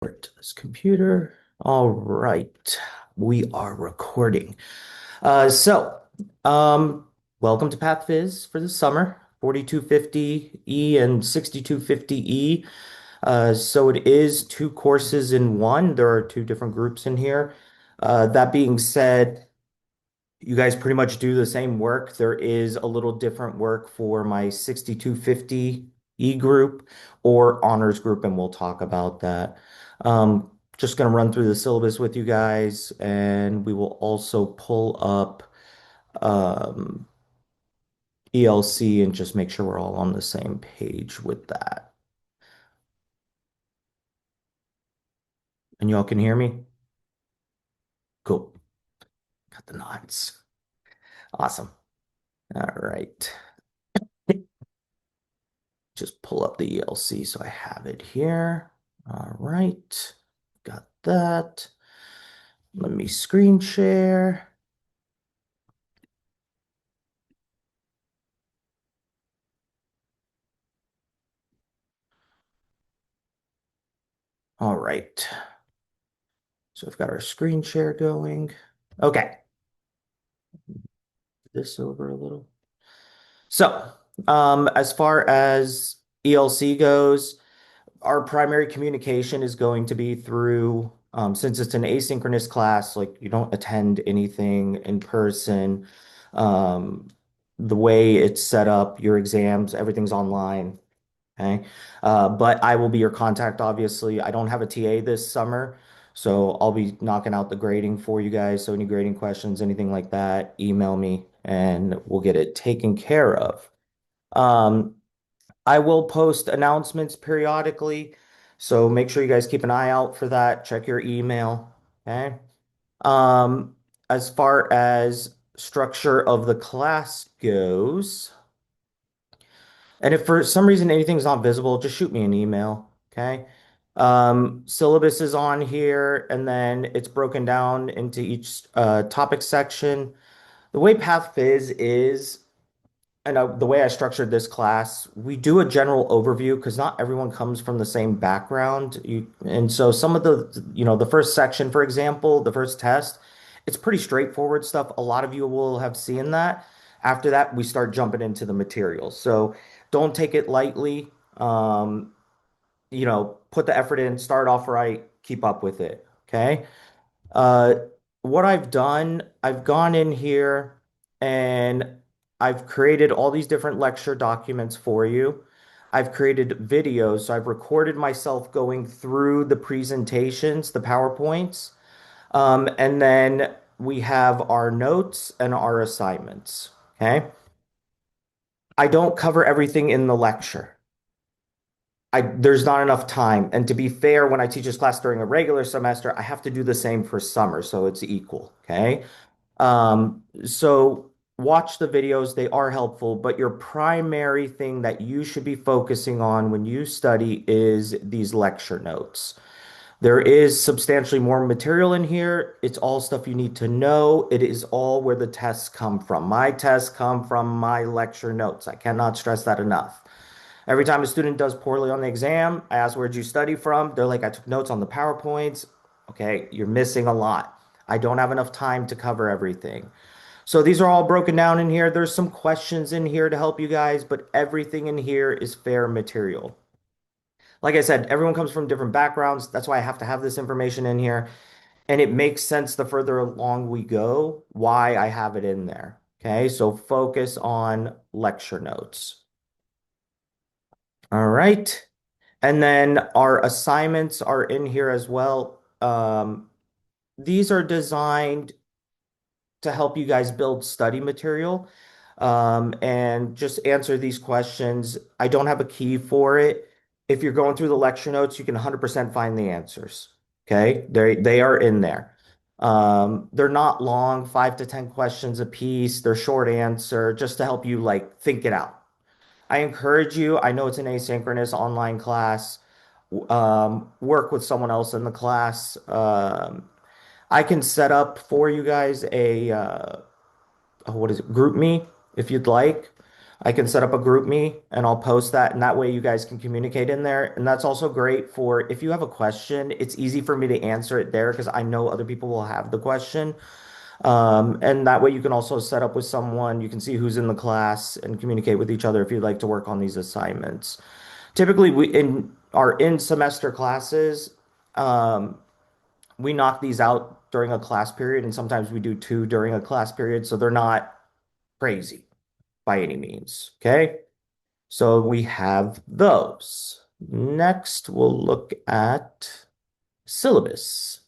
To this computer. All right, we are recording. So, um, welcome to PathPhys for the summer, 4250E and 6250E. So it is two courses in one. There are two different groups in here. That being said, you guys pretty much do the same work. There is a little different work for my 6250E group or honors group, and we'll talk about that. Just going to run through the syllabus with you guys, and we will also pull up um, ELC and just make sure we're all on the same page with that. And y'all can hear me? Cool. Got the nods. Awesome. All right. Just pull up the ELC so I have it here. All right, got that. Let me screen share. All right, so we've got our screen share going. Okay, this over a little. So, as far as ELC goes, our primary communication is going to be through, since it's an asynchronous class, like you don't attend anything in person. Um, the way it's set up, your exams, everything's online. Okay. But I will be your contact, obviously. I don't have a TA this summer, so I'll be knocking out the grading for you guys. So any grading questions, anything like that, email me and we'll get it taken care of. Um, I will post announcements periodically, so make sure you guys keep an eye out for that. Check your email. Okay. Um, as far as structure of the class goes, and if for some reason anything's not visible, just shoot me an email. Okay. Syllabus is on here, and then it's broken down into each topic section. The way PathPhys is, and the way I structured this class, we do a general overview because not everyone comes from the same background. And so some of the first section, for example, the first test, it's pretty straightforward stuff. A lot of you will have seen that. After that, we start jumping into the materials. So don't take it lightly. Put the effort in, start off right, keep up with it. Okay. Uh, what I've done, I've gone in here and I've created all these different lecture documents for you. I've created videos, so I've recorded myself going through the presentations, the PowerPoints, and then we have our notes and our assignments. Okay. I don't cover everything in the lecture. There's not enough time. And to be fair, when I teach this class during a regular semester, I have to do the same for summer, so it's equal. Okay. So watch the videos, they are helpful, but your primary thing that you should be focusing on when you study is these lecture notes. There is substantially more material in here. It's all stuff you need to know. It is all where the tests come from. My tests come from my lecture notes. I cannot stress that enough. Every time a student does poorly on the exam, I ask, where'd you study from? They're like, I took notes on the PowerPoints. Okay, you're missing a lot. I don't have enough time to cover everything. So these are all broken down in here. There's some questions in here to help you guys, but everything in here is fair material. Like I said, everyone comes from different backgrounds. That's why I have to have this information in here. And it makes sense the further along we go, why I have it in there. Okay, so focus on lecture notes. All right. And then our assignments are in here as well. These are designed to help you guys build study material and just answer these questions. I don't have a key for it. If you're going through the lecture notes, you can 100% find the answers. Okay, they are in there. They're not long, 5 to 10 questions a piece. They're short answer, just to help you like think it out. I encourage you. I know it's an asynchronous online class. Work with someone else in the class. I can set up for you guys a what is it, group me if you'd like. I can set up a group me and I'll post that, and that way you guys can communicate in there. And that's also great for if you have a question, it's easy for me to answer it there because I know other people will have the question. And that way you can also set up with someone, you can see who's in the class and communicate with each other if you'd like to work on these assignments. Typically, we in our in semester classes, um, we knock these out during a class period, and sometimes we do two during a class period, so they're not crazy by any means. Okay. So we have those. Next, we'll look at syllabus.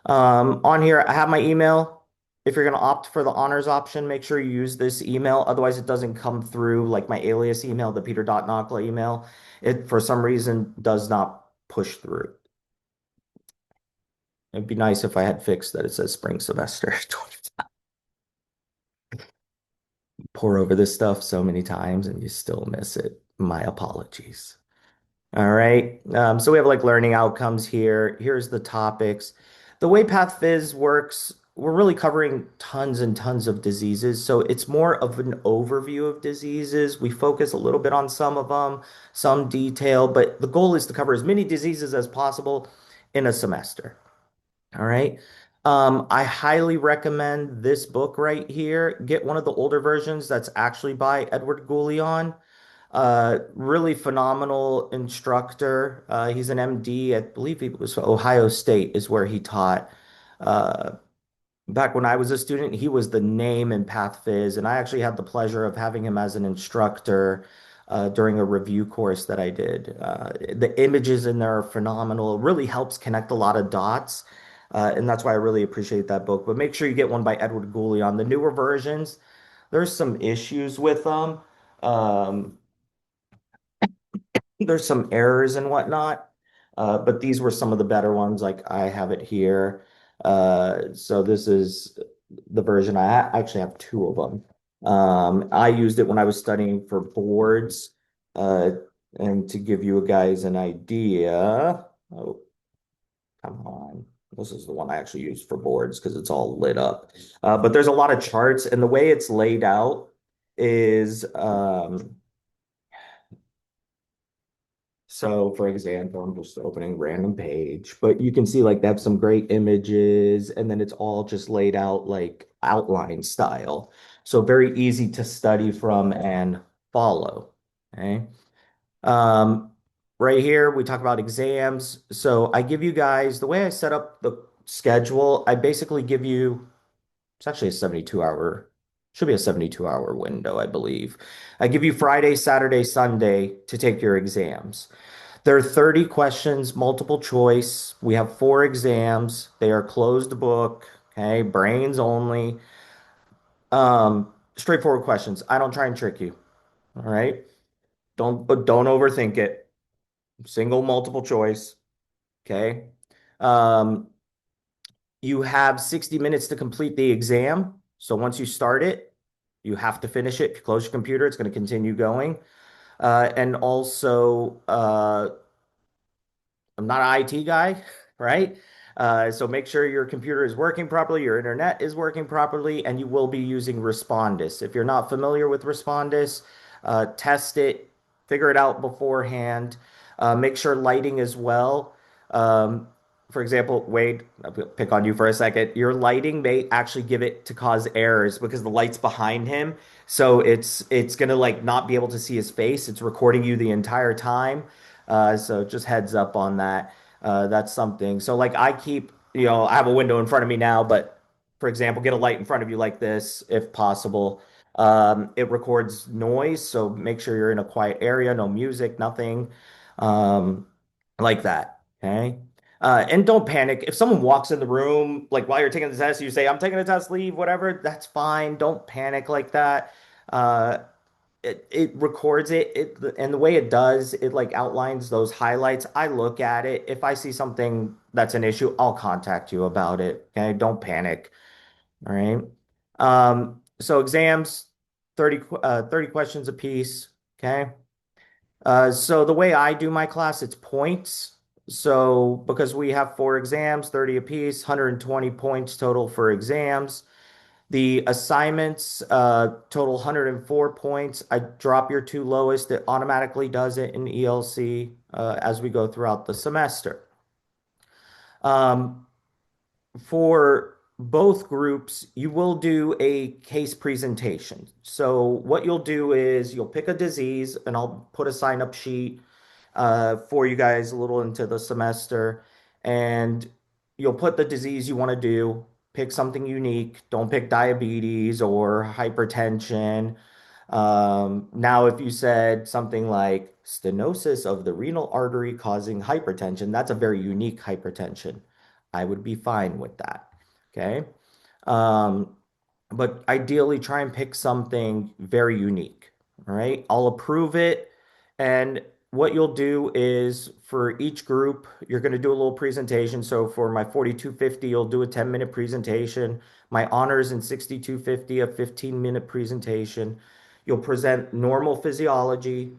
On here, I have my email. If you're going to opt for the honors option, make sure you use this email. Otherwise, it doesn't come through like my alias email, the peter.nakla email. It, for some reason, does not push through. It'd be nice if I had fixed that it says spring semester. Pour over this stuff so many times and you still miss it. My apologies. All right. So we have like learning outcomes here. Here's the topics. The way PathPhys works, we're really covering tons and tons of diseases. So it's more of an overview of diseases. We focus a little bit on some of them, some detail, but the goal is to cover as many diseases as possible in a semester. All right. I highly recommend this book right here. Get one of the older versions that's actually by Edward Goulion. Really phenomenal instructor. He's an MD. I believe he was Ohio State is where he taught. Uh, Back when I was a student, he was the name in PathPhys, and I actually had the pleasure of having him as an instructor during a review course that I did. The images in there are phenomenal. It really helps connect a lot of dots, and that's why I really appreciate that book. But make sure you get one by Edward Goulion. The newer versions, there's some issues with them. Um, there's some errors and whatnot, but these were some of the better ones. Like I have it here. So this is the version I actually have two of them. I used it when I was studying for boards. Uh, and to give you guys an idea, oh, come on. This is the one I actually use for boards because it's all lit up. But there's a lot of charts, and the way it's laid out is so, for example, I'm just opening random page, but you can see like they have some great images, and then it's all just laid out like outline style. So very easy to study from and follow. Okay. Um, right here, we talk about exams. So I give you guys the way I set up the schedule, I basically give you it's actually a 72 hour, should be a 72-hour window, I believe. I give you Friday, Saturday, Sunday to take your exams. There are 30 questions, multiple choice. We have four exams. They are closed book, okay, brains only. Straightforward questions. I don't try and trick you. All right. But don't overthink it. Single multiple choice. Okay. Um, you have 60 minutes to complete the exam. So once you start it, you have to finish it. If you close your computer, it's going to continue going. And also, I'm not an IT guy, right? So make sure your computer is working properly, your internet is working properly, and you will be using Respondus. If you're not familiar with Respondus, test it, figure it out beforehand. Make sure lighting as well. Um, for example, Wade, I'll pick on you for a second. Your lighting may actually give it to cause errors because the light's behind him. So it's gonna like not be able to see his face. It's recording you the entire time. So just heads up on that. That's something. So like I keep, I have a window in front of me now, but for example, get a light in front of you like this if possible. It records noise, so make sure you're in a quiet area, no music, nothing um, like that. Okay. And don't panic. If someone walks in the room, like while you're taking the test, you say, I'm taking a test, leave, whatever, that's fine. Don't panic like that. Uh, it records it and the way it does it like outlines those highlights. I look at it. If I see something that's an issue, I'll contact you about it. Okay, don't panic. All right. So exams 30 questions a piece. Okay. So the way I do my class, it's points. So because we have four exams, 30 a piece, 120 points total for exams. The assignments total 104 points. I drop your two lowest. It automatically does it in ELC as we go throughout the semester. Um, for both groups, you will do a case presentation. So what you'll do is you'll pick a disease, and I'll put a sign-up sheet for you guys a little into the semester, and you'll put the disease you want to do. Pick something unique. Don't pick diabetes or hypertension. Now, if you said something like stenosis of the renal artery causing hypertension, that's a very unique hypertension. I would be fine with that. Okay. Um, but ideally try and pick something very unique. All right. I'll approve it. And what you'll do is for each group, you're going to do a little presentation. So for my 4250, you'll do a 10-minute presentation. My honors in 6250, a 15-minute presentation. You'll present normal physiology,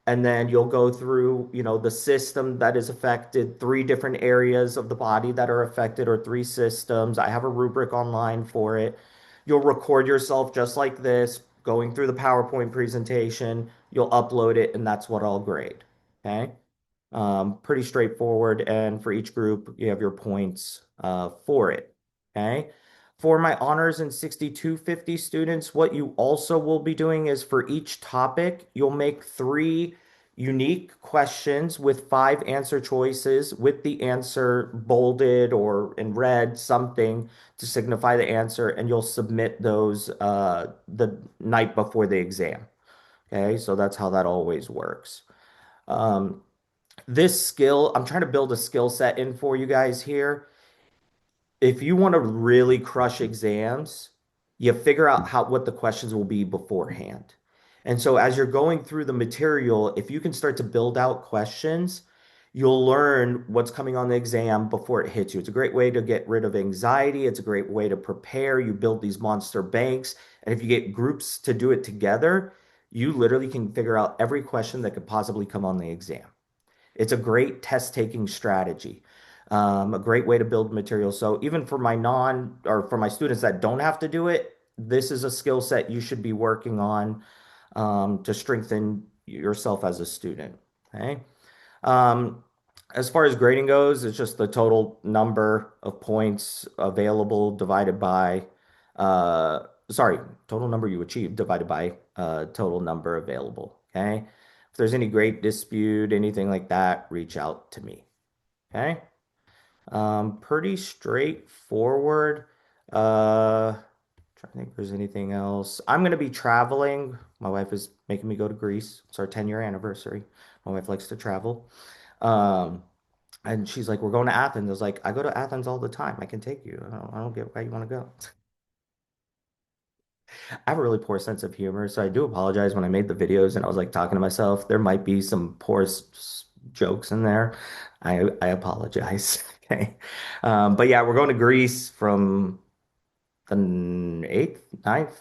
and then you'll go through, the system that is affected, three different areas of the body that are affected, or three systems. I have a rubric online for it. You'll record yourself just like this, going through the PowerPoint presentation. You'll upload it, and that's what I'll grade. Okay. Pretty straightforward. And for each group, you have your points for it. Okay. For my honors and 6250 students, what you also will be doing is for each topic, you'll make three unique questions with five answer choices with the answer bolded or in red, something to signify the answer, and you'll submit those the night before the exam. Okay, so that's how that always works. Um, this skill, I'm trying to build a skill set in for you guys here. If you want to really crush exams, you figure out what the questions will be beforehand. And so as you're going through the material, if you can start to build out questions, you'll learn what's coming on the exam before it hits you. It's a great way to get rid of anxiety. It's a great way to prepare. You build these monster banks. And if you get groups to do it together, you literally can figure out every question that could possibly come on the exam. It's a great test taking strategy, a great way to build material. So even for my non or for my students that don't have to do it, this is a skill set you should be working on to strengthen yourself as a student. Okay. Um, as far as grading goes, it's just the total number of points available divided by, sorry, total number you achieved divided by total number available. Okay. If there's any grade dispute, anything like that, reach out to me. Okay. Pretty straightforward. Trying to think if there's anything else. I'm going to be traveling. My wife is making me go to Greece. It's our 10-year anniversary. My wife likes to travel. Um, and she's like, we're going to Athens. I was like, I go to Athens all the time. I can take you. I don't get why you want to go. I have a really poor sense of humor, so I do apologize when I made the videos and I was like talking to myself. There might be some poor jokes in there. I apologize. Okay. But yeah, we're going to Greece from the 8th, 9th,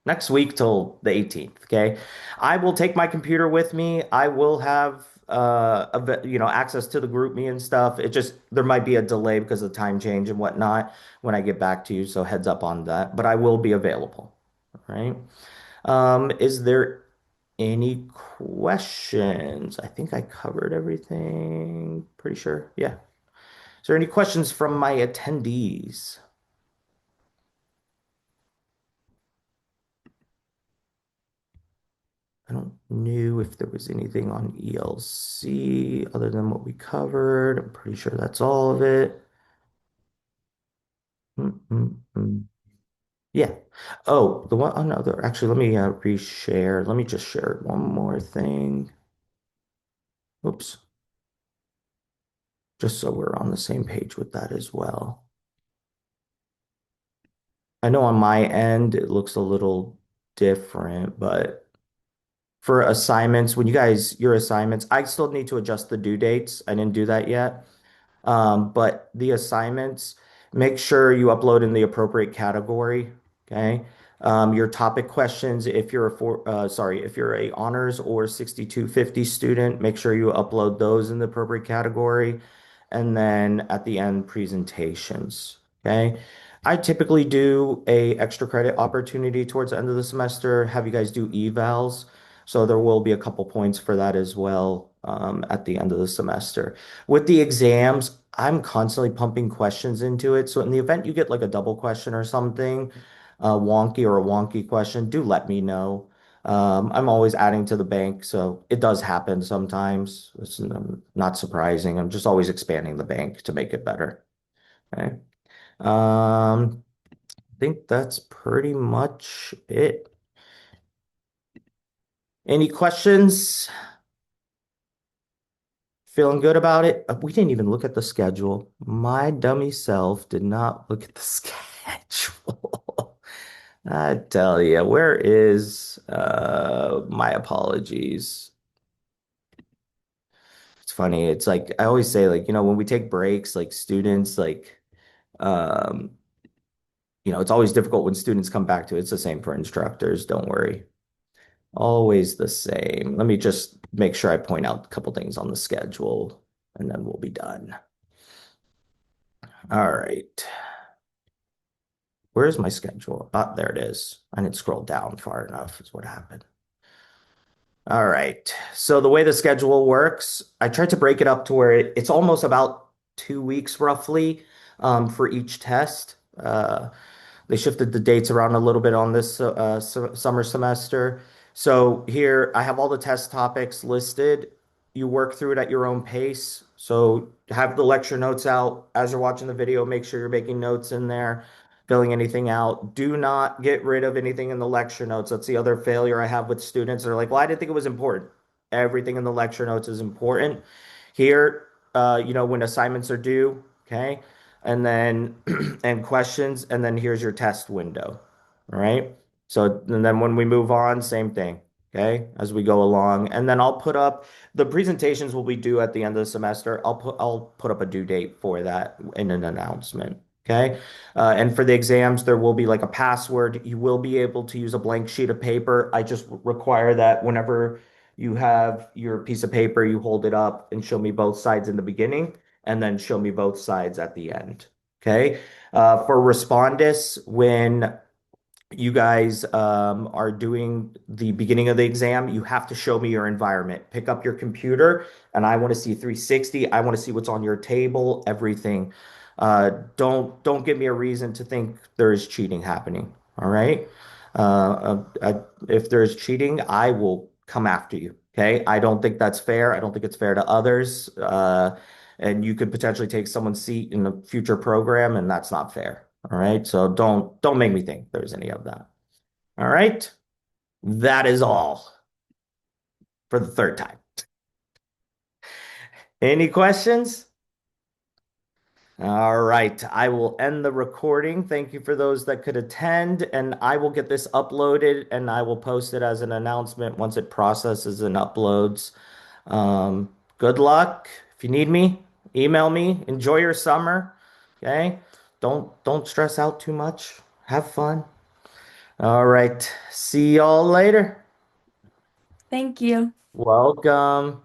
next week till the 18th. Okay. I will take my computer with me. I will have access to the group me and stuff. It just there might be a delay because of the time change and whatnot when I get back to you. So heads up on that. But I will be available. All right. Is there any questions? I think I covered everything. Pretty sure. Yeah. Is there any questions from my attendees? I don't know if there was anything on ELC other than what we covered. I'm pretty sure that's all of it. Mm. Yeah. Oh, the one another. Actually, let me reshare. Let me just share one more thing. Oops. Just so we're on the same page with that as well. I know on my end it looks a little different, but for assignments, when your assignments, I still need to adjust the due dates. I didn't do that yet. But the assignments, make sure you upload in the appropriate category. Okay. Your topic questions, if you're a honors or 6250 student, make sure you upload those in the appropriate category. And then at the end, presentations. Okay. I typically do a extra credit opportunity towards the end of the semester, have you guys do evals. So there will be a couple points for that as well at the end of the semester. With the exams, I'm constantly pumping questions into it. So in the event you get like a double question or something, wonky or a wonky question, do let me know. I'm always adding to the bank, so it does happen sometimes. It's not surprising. I'm just always expanding the bank to make it better. Okay. I think that's pretty much it. Any questions? Feeling good about it? We didn't even look at the schedule. My dummy self did not look at the schedule. I tell you, where is my apologies? It's funny. It's like I always say, like, when we take breaks, like students, like um, it's always difficult when students come back to it. It's the same for instructors, don't worry. Always the same. Let me just make sure I point out a couple things on the schedule and then we'll be done. All right. Where's my schedule? Ah, there it is. I didn't scroll down far enough, is what happened. All right. So the way the schedule works, I tried to break it up to where it's almost about 2 weeks roughly for each test. They shifted the dates around a little bit on this summer semester. So here I have all the test topics listed. You work through it at your own pace. So have the lecture notes out as you're watching the video. Make sure you're making notes in there, filling anything out. Do not get rid of anything in the lecture notes. That's the other failure I have with students. They're like, well, I didn't think it was important. Everything in the lecture notes is important. Here, when assignments are due, okay? And then and questions, and then here's your test window. All right. So and then when we move on, same thing. Okay, as we go along. And then I'll put up the presentations will be due at the end of the semester. I'll put up a due date for that in an announcement. Okay. And for the exams, there will be like a password. You will be able to use a blank sheet of paper. I just require that whenever you have your piece of paper, you hold it up and show me both sides in the beginning and then show me both sides at the end. Okay. For Respondus, when you guys are doing the beginning of the exam, you have to show me your environment. Pick up your computer, and I want to see 360. I want to see what's on your table, everything. Don't give me a reason to think there is cheating happening. All right. If there's cheating, I will come after you. Okay. I don't think that's fair. I don't think it's fair to others. And you could potentially take someone's seat in a future program, and that's not fair. All right. So don't make me think there's any of that. All right. That is all for the third time. Any questions? All right. I will end the recording. Thank you for those that could attend, and I will get this uploaded and I will post it as an announcement once it processes and uploads. Good luck. If you need me, email me. Enjoy your summer. Okay. Don't stress out too much. Have fun. All right. See y'all later. Thank you. Welcome.